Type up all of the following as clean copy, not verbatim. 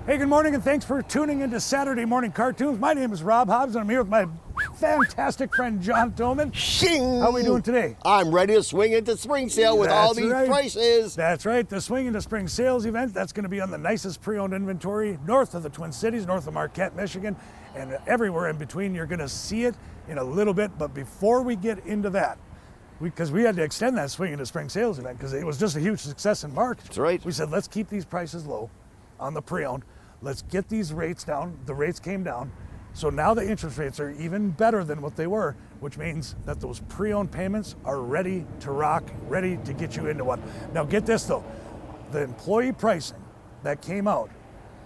Hey, good morning, and thanks for tuning into Saturday Morning Cartoons. My name is Rob Hobbs, and I'm here with my fantastic friend, John Tillman. Shing! How are we doing today? I'm ready to swing into spring sale with all these prices. That's right. The Swing into Spring sales event, that's going to be on the nicest pre-owned inventory north of the Twin Cities, north of Marquette, Michigan, and everywhere in between. You're going to see it in a little bit, but before we get into that, because we had to extend that Swing into Spring sales event because it was just a huge success in March. That's right. We said, let's keep these prices low on the pre-owned. Let's get these rates down. The rates came down. So now the interest rates are even better than what they were, which means that those pre-owned payments are ready to rock, ready to get you into one. Now get this though, the employee pricing that came out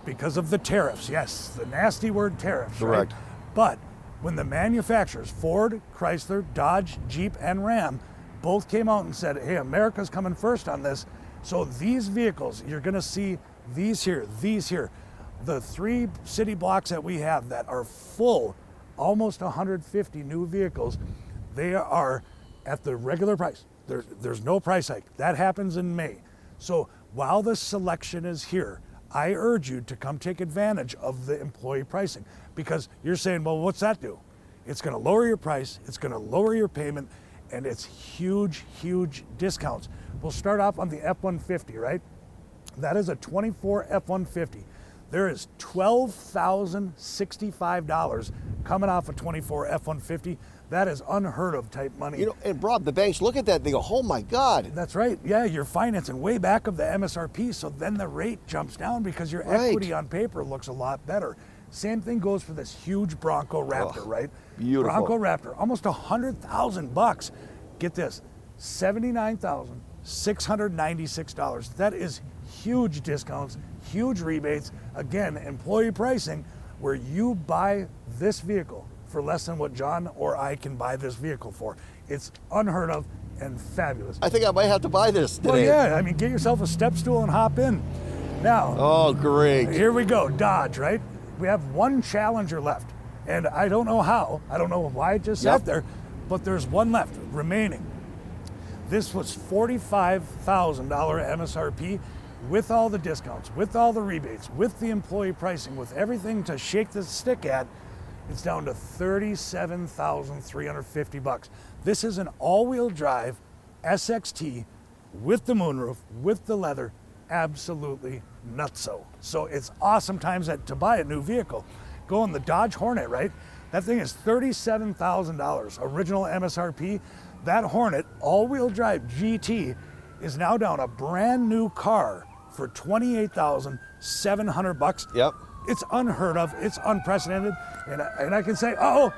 because of the tariffs, yes, the nasty word tariffs, correct. Right? But when the manufacturers, Ford, Chrysler, Dodge, Jeep, and Ram, both came out and said, hey, America's coming first on this. So these vehicles, you're gonna see these here, the 3 city blocks that we have that are full, almost 150 new vehicles, they are at the regular price. There's no price hike. That happens in May. So while the selection is here, I urge you to come take advantage of the employee pricing, because you're saying, well, what's that do? It's gonna lower your price, it's gonna lower your payment, and it's huge, huge discounts. We'll start off on the F-150, right? That is a 24 F-150. There is $12,065 coming off a 24 F-150. That is unheard of type money. You know, and Rob, the banks look at that, they go, oh my God. That's right. Yeah, you're financing way back of the MSRP, so then the rate jumps down because your equity on paper looks a lot better. Same thing goes for this huge Bronco Raptor, right? Beautiful. Bronco Raptor, almost $100,000. Get this, $79,696. That is huge discounts, huge rebates. Again, employee pricing, where you buy this vehicle for less than what John or I can buy this vehicle for. It's unheard of and fabulous. I think I might have to buy this today. Well, yeah, I mean, get yourself a step stool and hop in. Now, oh, great. Here we go, Dodge, right? We have one Challenger left, and I don't know how, I don't know why it just sat there, but there's one left remaining. This was $45,000 MSRP with all the discounts, with all the rebates, with the employee pricing, with everything to shake the stick at. It's down to $37,350. This is an all-wheel drive SXT with the moonroof, with the leather, absolutely nutso. So it's awesome times to buy a new vehicle. Go on the Dodge Hornet, right? That thing is $37,000, original MSRP. That Hornet all-wheel drive GT is now down a brand new car for $28,700. Yep. It's unheard of, it's unprecedented, and I can say, it's a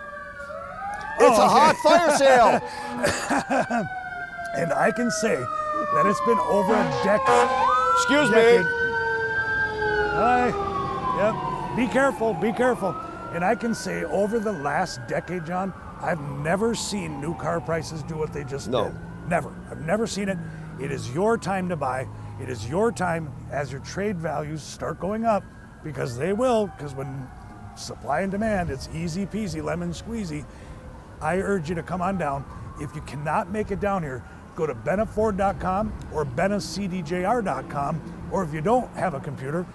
hot fire sale. And I can say that it's been over a decade. Excuse me. Hi. Yep. Be careful, be careful. And I can say over the last decade, John, I've never seen new car prices do what they just did. Never. I've never seen it. It is your time to buy. It is your time as your trade values start going up, because they will, because when supply and demand, it's easy peasy, lemon squeezy. I urge you to come on down. If you cannot make it down here, go to BENNA-FIT.com or BENNA-CDJR.com, or if you don't have a computer,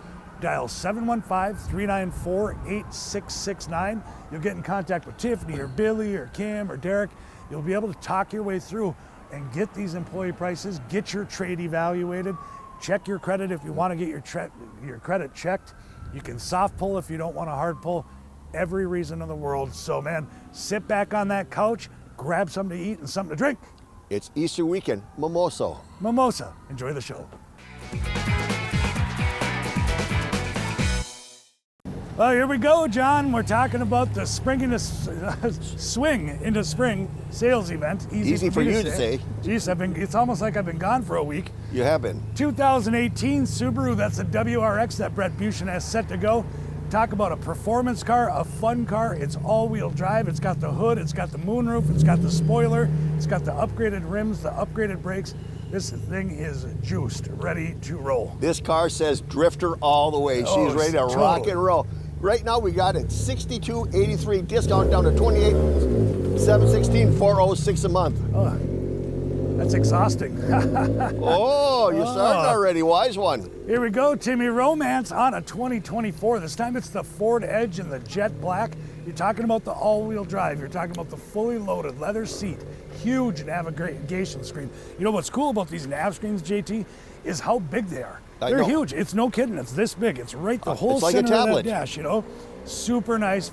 dial 715-394-8669. You'll get in contact with Tiffany or Billy or Kim or Derek. You'll be able to talk your way through and get these employee prices, get your trade evaluated, check your credit if you want to get your credit checked. You can soft pull if you don't want a hard pull. Every reason in the world. So man, sit back on that couch, grab something to eat and something to drink. It's Easter weekend, mimosa. Mimosa. Enjoy the show. Well, here we go, John. We're talking about the Swing into Spring sales event. Easy for you to say. Geez, it's almost like I've been gone for a week. You have been. 2018 Subaru, that's a WRX that Brett Buchan has set to go. Talk about a performance car, a fun car. It's all-wheel drive. It's got the hood, it's got the moonroof, it's got the spoiler, it's got the upgraded rims, the upgraded brakes. This thing is juiced, ready to roll. This car says drifter all the way. She's ready to rock and roll. Right now we got it $62.83 discount down to $28,716, $406 a month. That's exhausting. Oh, you're starting already, wise one. Here we go, Timmy Romance on a 2024. This time it's the Ford Edge in the jet black. You're talking about the all-wheel drive. You're talking about the fully loaded leather seat, huge navigation screen. You know what's cool about these nav screens, JT, is how big they are. They're huge. It's no kidding. It's this big. It's right the whole like center a tablet. of that dash, you know. Super nice,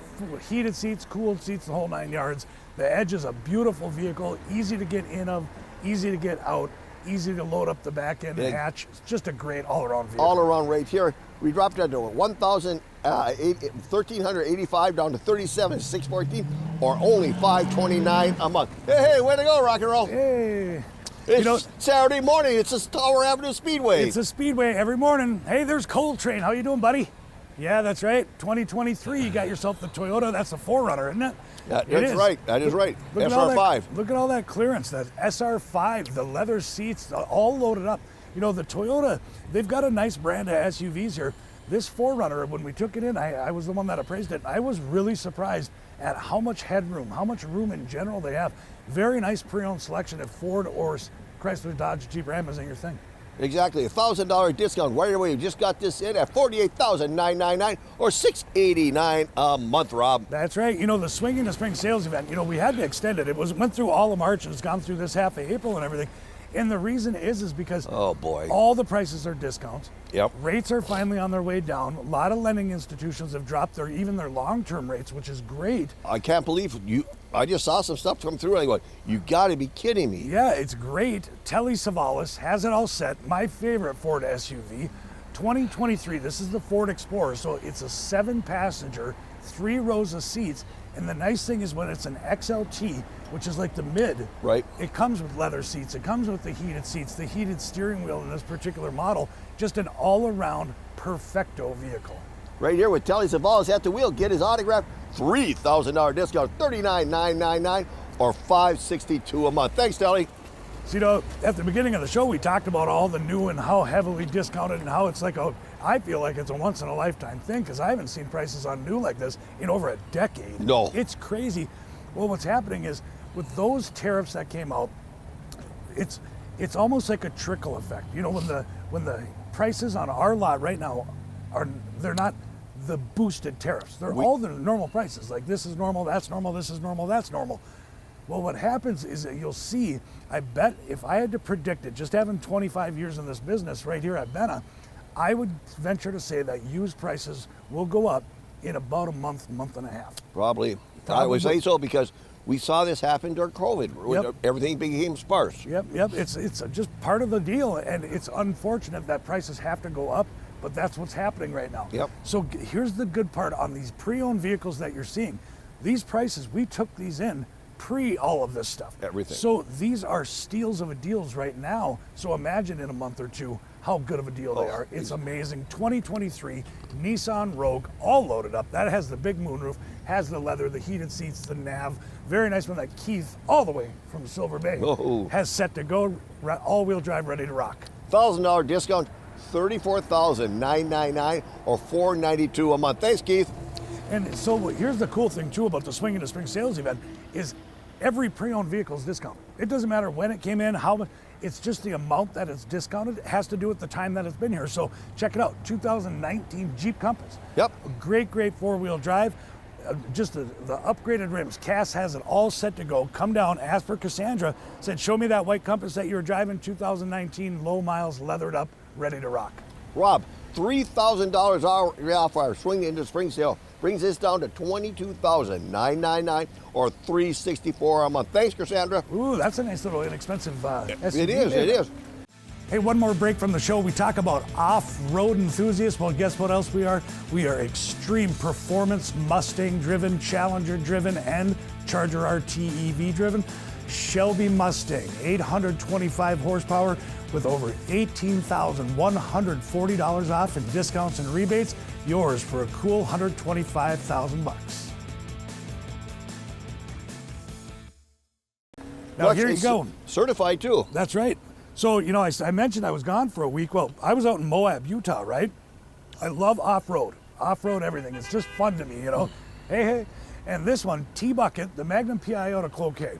heated seats, cooled seats, the whole 9 yards. The Edge is a beautiful vehicle, easy to get in of, easy to get out, easy to load up the back end hatch. It's just a great all-around vehicle. All-around rate here. We dropped that to $1,385 down to $37,614, or only $529 a month. Hey, way to go, rock and roll. Hey. It's Saturday morning. It's a Tower Avenue Speedway. It's a Speedway every morning. Hey, there's Coltrane. How you doing, buddy? Yeah, that's right. 2023, you got yourself the Toyota. That's a 4Runner, isn't it? That's right. That is right. SR5. Look at all that clearance. That SR5, the leather seats, all loaded up. You know, the Toyota, they've got a nice brand of SUVs here. This 4Runner, when we took it in, I was the one that appraised it. I was really surprised at how much headroom, how much room in general they have. Very nice pre-owned selection if Ford or Chrysler, Dodge, Jeep, Ram isn't your thing. Exactly, $1,000 discount right away. You just got this in at $48,999 or $689 a month, Rob. That's right. You know, the Swing in the Spring sales event, you know, we had to extend it. It went through all of March and it's gone through this half of April and everything. And the reason is because all the prices are discounts. Yep. Rates are finally on their way down. A lot of lending institutions have dropped even their long-term rates, which is great. I can't believe you. I just saw some stuff come through and I go, you gotta be kidding me. Yeah, it's great. Telly Savalas has it all set. My favorite Ford SUV, 2023. This is the Ford Explorer. So it's a 7-passenger, 3 rows of seats. And the nice thing is when it's an XLT, which is like the mid, right? It comes with leather seats. It comes with the heated seats, the heated steering wheel in this particular model. Just an all-around perfecto vehicle. Right here with Telly Savalas at the wheel. Get his autograph. $3,000 discount, $39,999 or $562 a month. Thanks, Telly. So, you know, at the beginning of the show, we talked about all the new and how heavily discounted and how it's like I feel like it's a once-in-a-lifetime thing because I haven't seen prices on new like this in over a decade. No. It's crazy. Well, what's happening is with those tariffs that came out, it's almost like a trickle effect. You know, when the prices on our lot right now they're not the boosted tariffs. They're all the normal prices. Like this is normal, that's normal, this is normal, that's normal. Well, what happens is that you'll see, I bet if I had to predict it, just having 25 years in this business right here at Benna, I would venture to say that used prices will go up in about a month and a half. Probably. I would say so because we saw this happen during COVID. Yep. Everything became sparse. Yep. It's just part of the deal, and it's unfortunate that prices have to go up, but that's what's happening right now. Yep. So here's the good part on these pre-owned vehicles that you're seeing. These prices, we took these in pre all of this stuff. Everything. So these are steals of a deals right now. So imagine in a month or two how good of a deal they are. It's amazing. 2023 Nissan Rogue, all loaded up. That has the big moonroof, has the leather, the heated seats, the nav. Very nice one that Keith, all the way from Silver Bay, has set to go, all-wheel drive, ready to rock. $1,000 discount, $34,999 or $492 a month. Thanks, Keith. And so here's the cool thing too about the Swing in the Spring sales event is every pre-owned vehicle is discounted. It doesn't matter when it came in, how much, it's just the amount that it's discounted. It has to do with the time that it's been here. So check it out, 2019 Jeep Compass. Yep. Great 4-wheel drive. Just the upgraded rims. Cass has it all set to go. Come down, ask for Cassandra, said, show me that white Compass that you were driving, 2019, low miles, leathered up, ready to rock. Rob, $3,000 off our Swing into Spring sale. Brings this down to $22,999 or $364 a month. Thanks, Cassandra. Ooh, that's a nice little inexpensive SUV. It is. Hey, one more break from the show. We talk about off-road enthusiasts. Well, guess what else we are? We are extreme performance, Mustang-driven, Challenger-driven, and Charger RT EV-driven. Shelby Mustang, 825 horsepower with over $18,140 off in discounts and rebates. Yours for a cool $125,000. Now here you go. Certified too. That's right. So, you know, I mentioned I was gone for a week. Well, I was out in Moab, Utah, right? I love off-road everything. It's just fun to me, you know. Hey. And this one, T-Bucket, the Magnum PI out of Cloquet.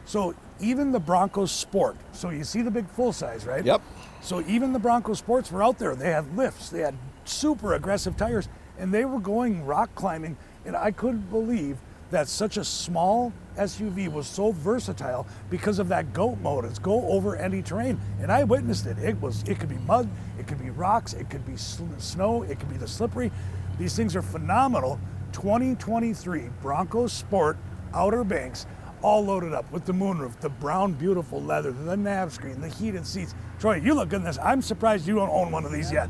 So even the Bronco Sport. So you see the big full size, right? Yep. So even the Bronco Sports were out there. They had lifts, they had super aggressive tires, and they were going rock climbing. And I couldn't believe that such a small SUV was so versatile because of that GOAT mode. It's go over any terrain. And I witnessed it. It could be mud, it could be rocks, it could be snow, it could be the slippery. These things are phenomenal. 2023 Bronco Sport Outer Banks, all loaded up with the moonroof, the brown beautiful leather, the nav screen, the heated seats. Troy, you look good in this. I'm surprised you don't own one of these yet.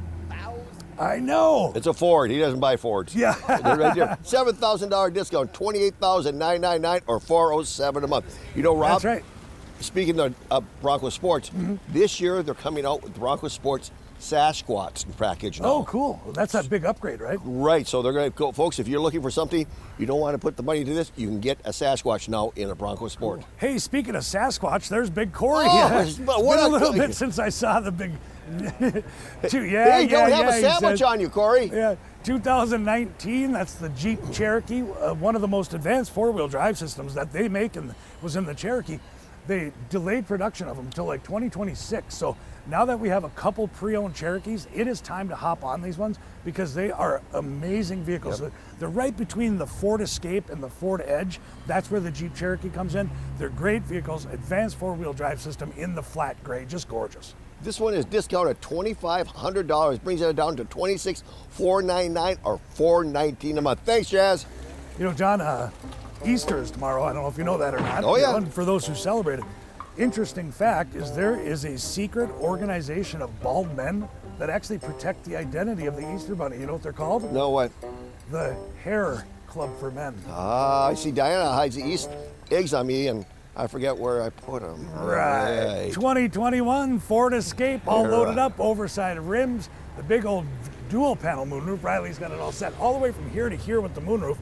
I know. It's a Ford. He doesn't buy Fords. Yeah. They're right there. $7,000 discount, $28,999 or $407 a month. You know, Rob, That's right. speaking of Bronco Sports, this year they're coming out with Bronco Sports Sasquatch package now. Oh, cool. That's a big upgrade, right? Right, so they're going to go, folks, if you're looking for something, you don't want to put the money into this, you can get a Sasquatch now in a Bronco Sport. Hey, speaking of Sasquatch, there's Big Corey. Oh, It's but been what a a- little bit since I saw the big. Hey, don't have a he sandwich said- on you, Corey. Yeah, 2019, that's the Jeep Cherokee, one of the most advanced four-wheel drive systems that they make, and was in the Cherokee. They delayed production of them until like 2026. So now that we have a couple pre-owned Cherokees, it is time to hop on these ones because they are amazing vehicles. Yep. They're right between the Ford Escape and the Ford Edge. That's where the Jeep Cherokee comes in. They're great vehicles, advanced four-wheel drive system in the flat gray, just gorgeous. This one is discounted $2,500, brings it down to $26,499 or $419 a month. Thanks, Jazz. You know, John, Easter is tomorrow. I don't know if you know that or not. Oh, yeah. And for those who celebrate it. Interesting fact is there is a secret organization of bald men that actually protect the identity of the Easter Bunny. You know what they're called? No, what? The Hair Club for Men. I see Diana hides the East eggs on me, and I forget where I put them. Right. 2021 Ford Escape, all loaded up, oversized rims, the big old dual panel moonroof. Riley's got it all set all the way from here to here with the moonroof.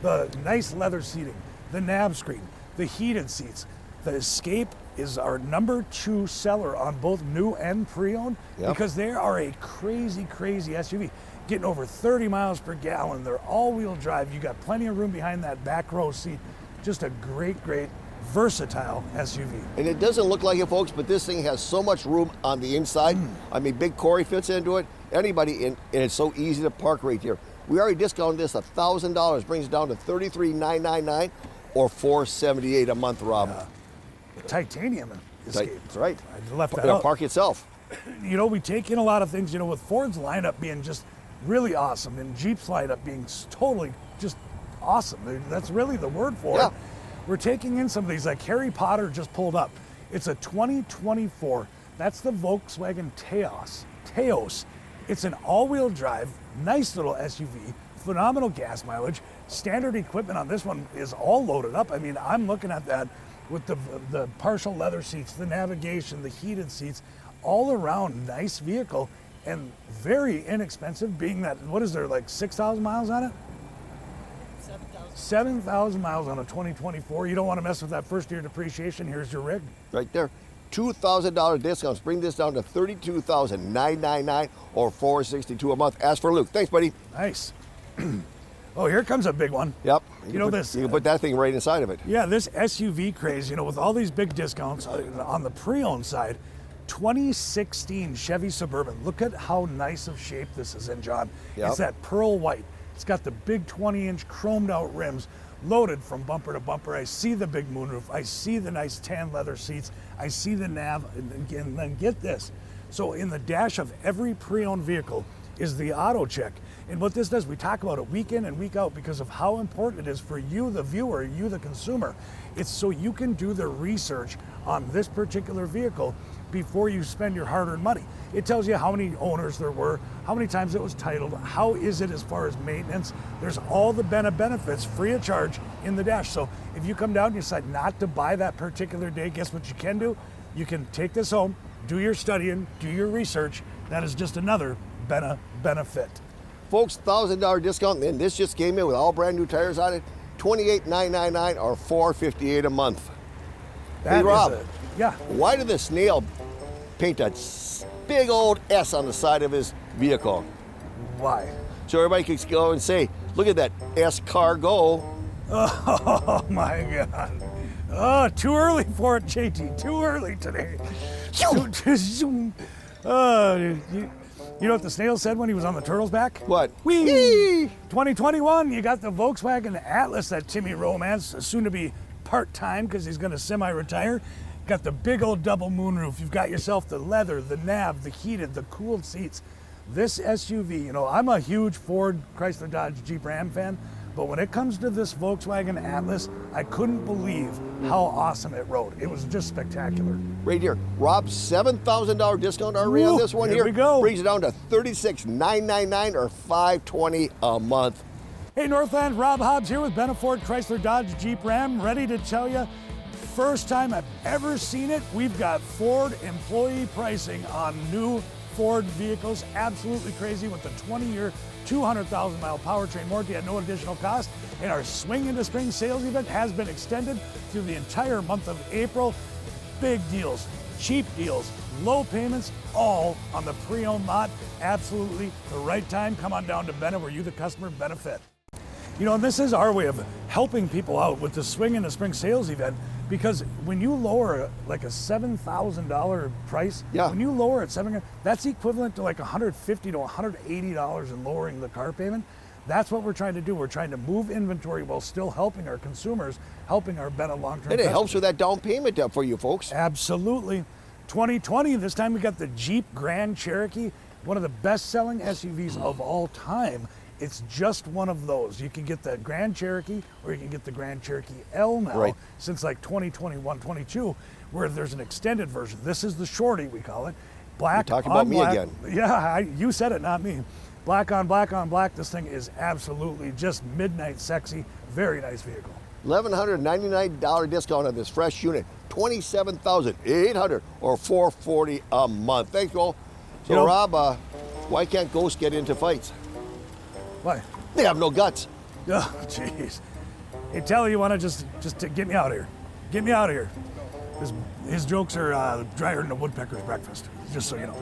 The nice leather seating, the nav screen, the heated seats. The Escape is our #2 seller on both new and pre-owned because they are a crazy, crazy SUV. Getting over 30 miles per gallon. They're all-wheel drive. You got plenty of room behind that back row seat. Just a great, great, versatile SUV. And it doesn't look like it, folks, but this thing has so much room on the inside. I mean, Big Corey fits into it. Anybody, and it's so easy to park right here. We already discounted this $1,000, brings it down to $33,999 or $478 a month, Rob. Titanium Escape. That's right. I left that It'll out. park itself. You know, we take in a lot of things, you know, with Ford's lineup being just really awesome and Jeep's lineup being totally just awesome. That's really the word for it. We're taking in some of these, like Harry Potter just pulled up. It's a 2024. That's the Volkswagen Taos. It's an all-wheel drive, nice little SUV, phenomenal gas mileage. Standard equipment on this one is all loaded up. I mean, I'm looking at that with the partial leather seats, the navigation, the heated seats, all around nice vehicle and very inexpensive, being that, what is there, like 6,000 miles on it? 7,000 miles on a 2024. You don't want to mess with that first year depreciation. Here's your rig. Right there. $2,000 discounts. Bring this down to $32,999 or $462 a month. Ask for Luke. Thanks, buddy. Nice. Oh, here comes a big one. Yep. You know this. You can put that thing right inside of it. Yeah, this SUV craze, you know, with all these big discounts on the pre-owned side, 2016 Chevy Suburban. Look at how nice of shape this is in, John. Yep. It's that pearl white. It's got the big 20-inch chromed out rims, loaded from bumper to bumper. I see the big moonroof. I see the nice tan leather seats. I see the nav, and then get this. So in the dash of every pre-owned vehicle is the auto check. And what this does, we talk about it week in and week out because of how important it is for you, the viewer, you, the consumer. It's so you can do the research on this particular vehicle before you spend your hard-earned money. It tells you how many owners there were, how many times it was titled, how is it as far as maintenance. There's all the benefits free of charge in the dash. So if you come down and you decide not to buy that particular day, guess what you can do? You can take this home, do your studying, do your research. That is just another BENNA-FIT. Folks, $1,000 discount, and this just came in with all brand new tires on it. $28,999 or $458 a month. That hey, Rob, yeah. Why did the snail paint a big old S on the side of his vehicle? Why? So everybody could go and say, look at that S cargo. Oh my God. Oh, too early for it, JT. Too early today. You know what the snail said when he was on the turtle's back? What? Whee! 2021, you got the Volkswagen Atlas, that Timmy romance, soon to be part-time because he's going to semi-retire. Got the big old double moonroof. You've got yourself the leather, the nav, the heated, the cooled seats. This SUV, you know, I'm a huge Ford, Chrysler, Dodge, Jeep, Ram fan, but when it comes to this Volkswagen Atlas, I couldn't believe how awesome it rode. It was just spectacular. Right here, Rob, $7,000 discount already on this one here. Here we go. Brings it down to $36,999 or $520 a month. Hey Northland, Rob Hobbs here with BENNA-FIT Chrysler Dodge Jeep Ram, ready to tell you, first time I've ever seen it, we've got Ford employee pricing on new Ford vehicles. Absolutely crazy with the 20-year, 200,000-mile powertrain warranty at no additional cost. And our Swing into Spring sales event has been extended through the entire month of April. Big deals, cheap deals, low payments, all on the pre-owned lot. Absolutely the right time. Come on down to Benna where you, the customer, benefit. You know, and this is our way of helping people out with the Swing into Spring sales event, because when you lower like a $7,000 price, when you lower it $7,000, that's equivalent to like $150 to $180 in lowering the car payment. That's what we're trying to do. We're trying to move inventory while still helping our consumers, helping our Benna long-term And it customers. helps with that down payment for you folks. Absolutely. 2020, this time we got the Jeep Grand Cherokee, one of the best-selling SUVs of all time. It's just one of those. You can get the Grand Cherokee or you can get the Grand Cherokee L now, since like 2021, 22, where there's an extended version. This is the shorty, we call it. Black You're talking on about me black. again. Yeah, you said it, not me. Black on black on black. This thing is absolutely just midnight sexy. Very nice vehicle. $1,199 discount on this fresh unit. $27,800 or $440 a month. Thanks, Joel. So, You know, Rob, why can't ghosts get into fights? Why? They have no guts. Oh, jeez. Hey, Telly, you want to just to get me out of here? Get me out of here. His jokes are drier than a woodpecker's breakfast, just so you know.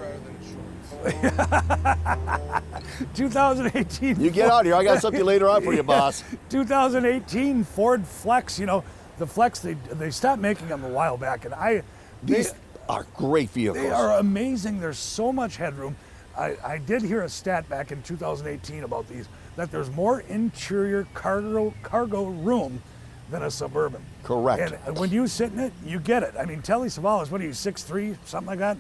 2018. You get out of here. I got something later on for you, boss. 2018 Ford Flex. You know, the Flex, they stopped making them a while back, and These are great vehicles. They are amazing. There's so much headroom. I did hear a stat back in 2018 about these, that there's more interior cargo room than a Suburban. Correct. And when you sit in it, you get it. I mean, Telly Savalas, what are you, 6'3", something like that?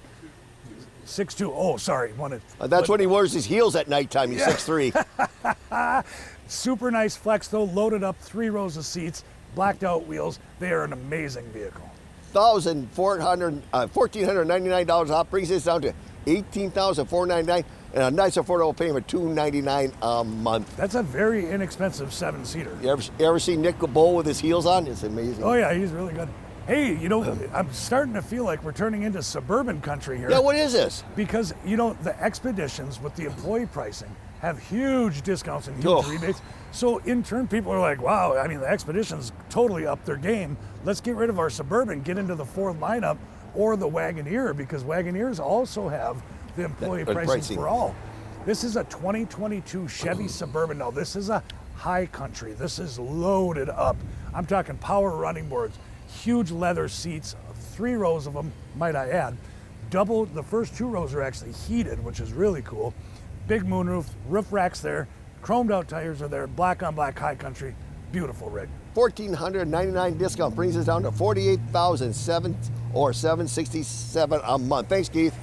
6'2", oh, sorry. That's when he wears his heels at nighttime, he's 6'3". Super nice Flex though, loaded up, 3 rows of seats, blacked out wheels. They are an amazing vehicle. $1,499 off, brings this down to $18,499 and a nice affordable payment, $299 a month. That's a very inexpensive 7-seater. You ever see Nick Bowl with his heels on? It's amazing. Oh yeah, he's really good. Hey, you know, I'm starting to feel like we're turning into suburban country here. Yeah, what is this? Because, you know, the Expeditions with the employee pricing have huge discounts and huge rebates. So in turn, people are like, wow, I mean, the Expeditions totally upped their game. Let's get rid of our Suburban, get into the Ford lineup or the Wagoneer, because Wagoneers also have the employee pricing for all. This is a 2022 Chevy Suburban. Now, this is a high country. This is loaded up. I'm talking power running boards, huge leather seats, 3 rows of them, might I add. The first 2 rows are actually heated, which is really cool. Big moonroof, roof racks there, chromed out tires are there, black on black high country, beautiful rig. $1,499 discount brings us down to $48,700 or $767 a month. Thanks, Keith.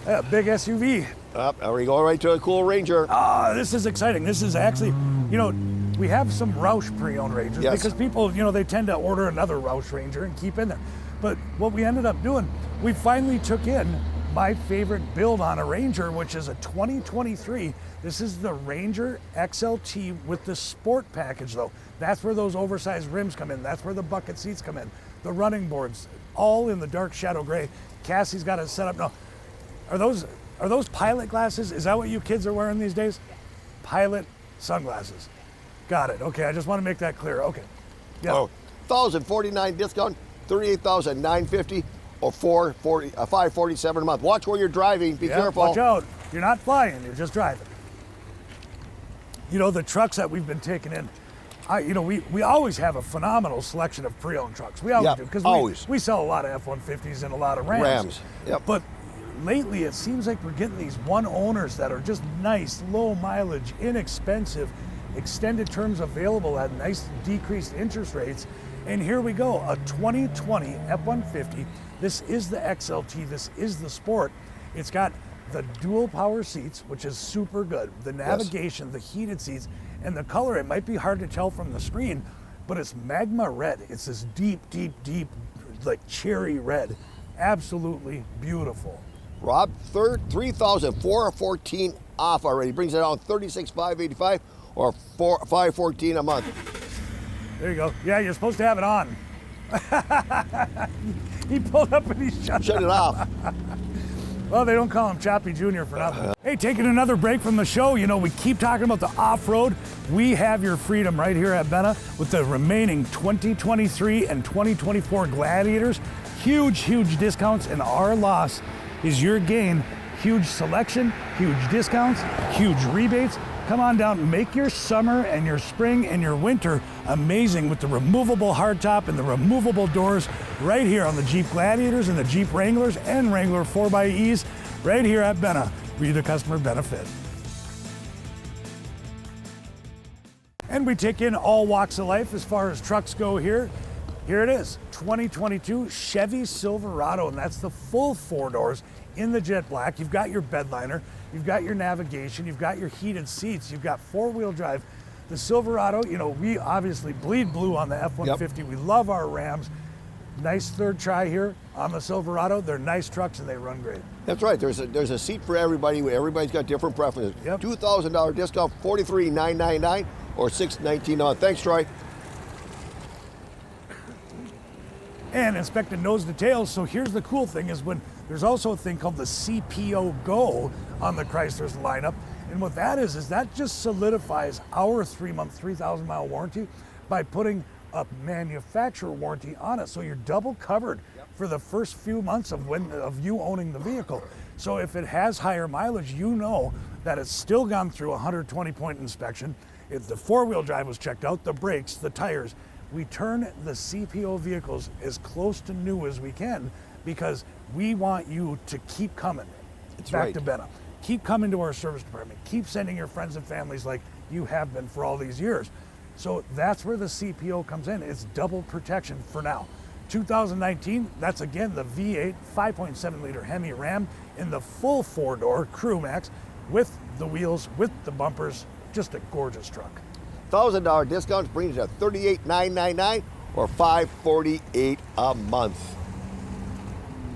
Yeah, big SUV. There we go, right to a cool Ranger. This is exciting. This is actually, you know, we have some Roush pre-owned Rangers because people, you know, they tend to order another Roush Ranger and keep in there. But what we ended up doing, we finally took in my favorite build on a Ranger, which is a 2023. This is the Ranger XLT with the Sport package though. That's where those oversized rims come in. That's where the bucket seats come in. The running boards, all in the dark shadow gray. Cassie's got it set up now. Are those pilot glasses? Is that what you kids are wearing these days? Pilot sunglasses. Got it. Okay, I just want to make that clear. Okay. Yeah. Oh, $1,049 discount, $38,950 or $547 a month. Watch where you're driving. Be careful. Watch out. You're not flying. You're just driving. You know, the trucks that we've been taking in, we always have a phenomenal selection of pre-owned trucks. We always do, because we sell a lot of F-150s and a lot of Rams. Yep. But lately, it seems like we're getting these one owners that are just nice, low mileage, inexpensive, extended terms available at nice decreased interest rates. And here we go, a 2020 F-150. This is the XLT, this is the Sport. It's got the dual power seats, which is super good. The navigation, the heated seats, and the color, it might be hard to tell from the screen, but it's magma red. It's this deep, deep, deep, like cherry red. Absolutely beautiful. Rob, $3,414 off already. Brings it down $36,585 or $514 a month. There you go. Yeah, you're supposed to have it on. He pulled up and he shut it off. Well, they don't call him Choppy Jr. for nothing. Hey, taking another break from the show. You know, we keep talking about the off-road. We have your freedom right here at Benna with the remaining 2023 and 2024 Gladiators. Huge, huge discounts, and our loss is your gain. Huge selection, huge discounts, huge rebates. Come on down, make your summer and your spring and your winter amazing with the removable hardtop and the removable doors right here on the Jeep Gladiators and the Jeep Wranglers and Wrangler 4xEs right here at Benna. Be the customer benefit. And we take in all walks of life as far as trucks go here. Here it is, 2022 Chevy Silverado, and that's the full four doors in the jet black. You've got your bed liner, you've got your navigation, you've got your heated seats, you've got four-wheel drive. The Silverado, you know, we obviously bleed blue on the F-150. Yep. We love our Rams. Nice third try here on the Silverado. They're nice trucks and they run great. That's right. There's a seat for everybody. Everybody's got different preferences. Yep. $2,000 discount, $43,999 or $619 on. Thanks, Troy. And inspected nose to tail. So here's the cool thing is when there's also a thing called the CPO Go on the Chrysler's lineup. And what that is that just solidifies our 3-month, 3,000 mile warranty by putting a manufacturer warranty on it. So you're double covered for the first few months of you owning the vehicle. So if it has higher mileage, you know that it's still gone through a 120-point inspection. If the four-wheel drive was checked out, the brakes, the tires. We turn the CPO vehicles as close to new as we can because we want you to keep coming back to Benna. Keep coming to our service department. Keep sending your friends and families like you have been for all these years. So that's where the CPO comes in. It's double protection for now. 2019, that's again the V8 5.7 liter Hemi Ram in the full four-door Crew Max with the wheels, with the bumpers. Just a gorgeous truck. $1,000 discounts brings you to $38,999 or $548 a month.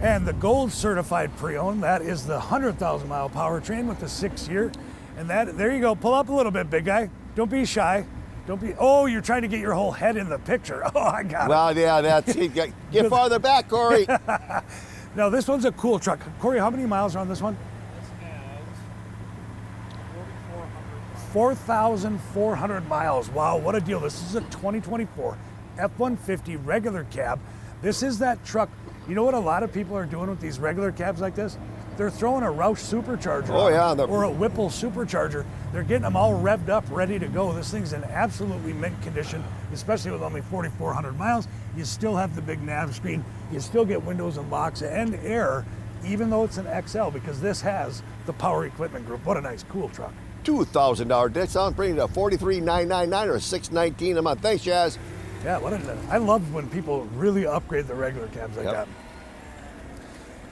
And the gold certified pre-owned, that is the 100,000 mile powertrain with the 6-year. And that, there you go, pull up a little bit, big guy. Don't be shy. Don't be, oh, you're trying to get your whole head in the picture. Oh, I got it. Well, yeah, that's it. Get farther back, Corey. Now, this one's a cool truck. Corey, how many miles are on this one? 4,400 miles. Wow, what a deal. This is a 2024 F-150 regular cab. This is that truck. You know what a lot of people are doing with these regular cabs like this? They're throwing a Roush supercharger or a Whipple supercharger. They're getting them all revved up, ready to go. This thing's in absolutely mint condition, especially with only 4,400 miles. You still have the big nav screen. You still get windows and locks and air, even though it's an XL, because this has the power equipment group. What a nice, cool truck. $2,000 discount, bringing it to $43,999 or $619 a month. Thanks, Jazz. Yeah, I love when people really upgrade the regular cabs like that.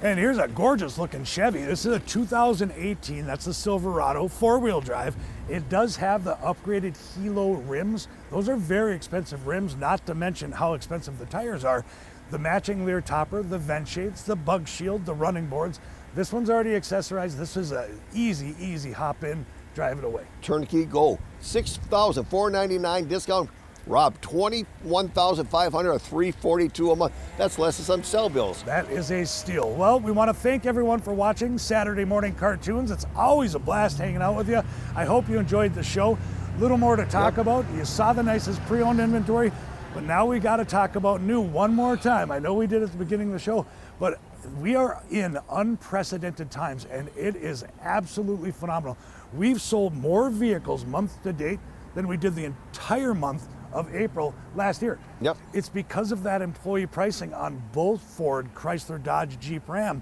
And here's a gorgeous looking Chevy. This is a 2018, that's a Silverado, four-wheel drive. It does have the upgraded Hilo rims. Those are very expensive rims, not to mention how expensive the tires are. The matching rear topper, the vent shades, the bug shield, the running boards. This one's already accessorized. This is an easy, easy hop in, drive it away. Turnkey go. $6,499 discount. Rob, $21,500 or $342 a month. That's less than some cell bills. That is a steal. Well, we want to thank everyone for watching Saturday Morning Cartoons. It's always a blast hanging out with you. I hope you enjoyed the show. A little more to talk about. You saw the nicest pre-owned inventory, but now we got to talk about new one more time. I know we did at the beginning of the show, but we are in unprecedented times, and it is absolutely phenomenal. We've sold more vehicles month to date than we did the entire month of April last year. Yep. It's because of that employee pricing on both Ford, Chrysler, Dodge, Jeep, Ram.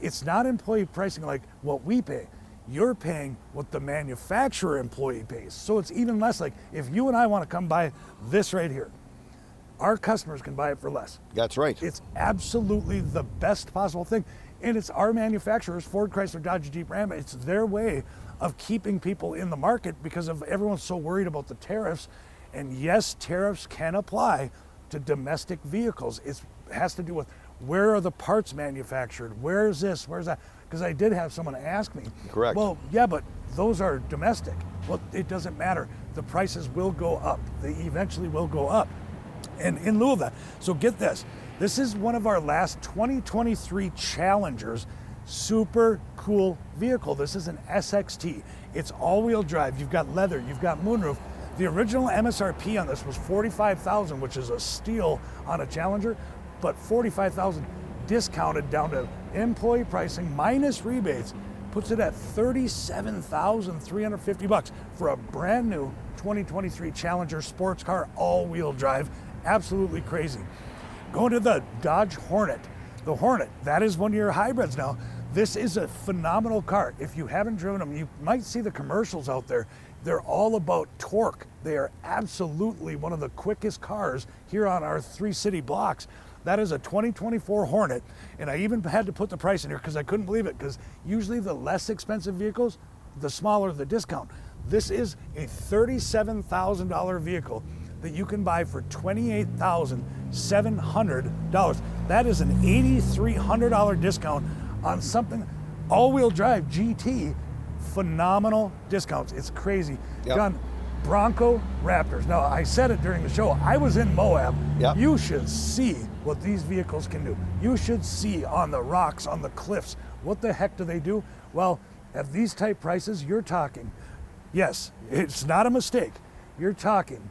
It's not employee pricing like what we pay. You're paying what the manufacturer employee pays. So it's even less. Like if you and I want to come buy this right here, our customers can buy it for less. That's right. It's absolutely the best possible thing. And it's our manufacturers, Ford, Chrysler, Dodge, Jeep, Ram, it's their way of keeping people in the market because of everyone's so worried about the tariffs. And yes, tariffs can apply to domestic vehicles. It has to do with where are the parts manufactured? Where is this? Where's that? Because I did have someone ask me. Correct. Well, yeah, but those are domestic. Well, it doesn't matter. The prices will go up. They eventually will go up. And in lieu of that, so get this. This is one of our last 2023 Challengers. Super cool vehicle. This is an SXT. It's all-wheel drive. You've got leather. You've got moonroof. The original MSRP on this was $45,000, which is a steal on a Challenger, but $45,000 discounted down to employee pricing minus rebates puts it at $37,350 for a brand new 2023 Challenger sports car, all-wheel drive. Absolutely crazy. Going to the Dodge Hornet. The Hornet, that is one of your hybrids now. This is a phenomenal car. If you haven't driven them, you might see the commercials out there. They're all about torque. They are absolutely one of the quickest cars here on our 3-city blocks. That is a 2024 Hornet, and I even had to put the price in here because I couldn't believe it, because usually the less expensive vehicles, the smaller the discount. This is a $37,000 vehicle that you can buy for $28,700. That is an $8,300 discount on something all-wheel drive GT. Phenomenal discounts. It's crazy. Yep. John, Bronco Raptors. Now, I said it during the show. I was in Moab. Yep. You should see what these vehicles can do. You should see on the rocks, on the cliffs. What the heck do they do? Well, at these type prices, you're talking, yes, it's not a mistake. You're talking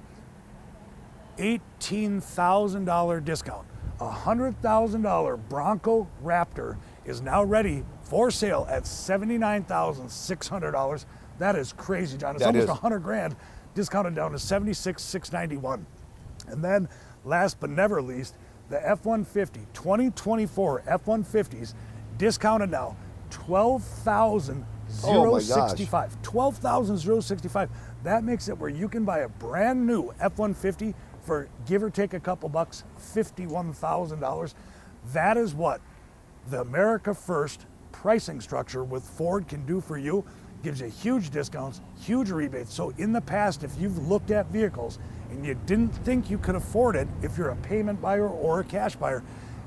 $18,000 discount. $100,000 Bronco Raptor is now ready for sale at $79,600. That is crazy, John. It's almost $100,000 discounted down to $76,691. And then last but never least, the F-150, 2024 F-150s, discounted now, $12,065. $12,065. That makes it where you can buy a brand new F-150 for, give or take a couple bucks, $51,000. That is what the America First pricing structure with Ford can do for you. Gives you huge discounts, huge rebates. So in the past, if you've looked at vehicles and you didn't think you could afford it, if you're a payment buyer or a cash buyer,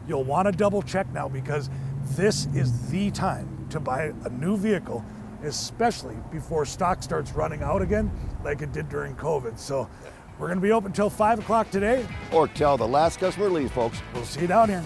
you'll want to double check now, because this is the time to buy a new vehicle, especially before stock starts running out again like it did during COVID. So we're going to be open until 5 o'clock today. Or till the last customer leaves, folks. We'll see you down here.